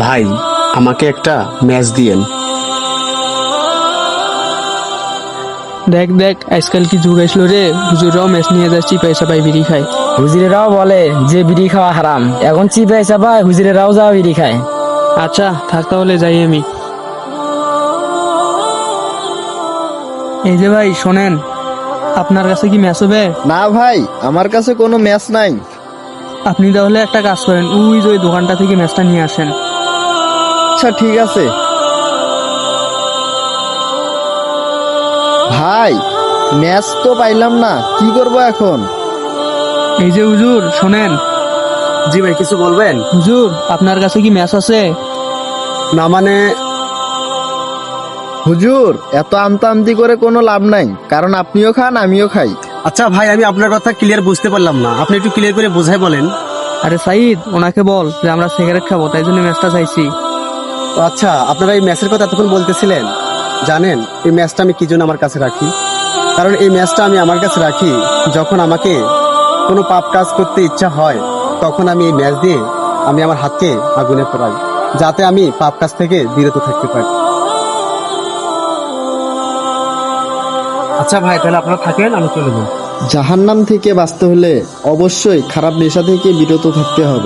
ভাই, আমাকে একটা ম্যাচ দিয়েন। দেখ দেখ আজকাল কি যুগ আসলো রে, হুজুররাও মেস নিয়ে যাচ্ছি পয়সা পাই বিড়ি খায়। হুজুরেরাও বলে যে বিড়ি খাওয়া হারাম, এখন চিপাই চাপায় হুজুরেরাও যাওয়া বিড়ি খায়। আচ্ছা থাক তাহলে যাই আমি। এই যে ভাই শোনেন, আপনার কাছে কি ম্যাচ হবে? না ভাই, আমার কাছে কোনো ম্যাচ নাই। আপনি তাহলে একটা কাজ করেন, ওই যে ওই দোকানটা থেকে ম্যাচটা নিয়ে আসেন। আচ্ছা ঠিক আছে ভাই, ম্যাচ তো পাইলাম না, কি করব এখন? এই যে হুজুর শোনেন, জি ভাই, কিছু বলবেন? হুজুর আপনার কাছে কি ম্যাচ আছে? না মানে, হুজুর এত আমতামতি করে কোনো লাভ নাই, কারণ আপনিও খান আমিও খাই। আচ্ছা ভাই, আমি আপনার কথা ক্লিয়ার বুঝতে পারলাম না, আপনি একটু ক্লিয়ার করে বোঝাই বলেন। আরে সাইদ, ওনাকে বল যে আমরা সিগারেট খাবো, তাই জন্য ম্যাচটা চাইছি। তো আচ্ছা, আপনারা এই ম্যাচের কথা এতক্ষণ বলতেছিলেন, জানেন এই ম্যাচটা আমি কি জন্য আমার কাছে রাখি? কারণ এই ম্যাচটা আমি আমার কাছে রাখি যখন আমাকে কোনো পাপ কাজ করতে ইচ্ছা হয়, তখন আমি এই ম্যাচ দিয়ে আমি আমার হাতকে আগুনে পোড়াই, যাতে আমি পাপ কাজ থেকে বিরত থাকতে পারি। আচ্ছা ভাই, তাহলে আপনারা থাকেন, আমি চলে যাই। জাহান্নাম থেকে বাঁচতে হলে অবশ্যই খারাপ নেশা থেকে বিরত থাকতে হবে।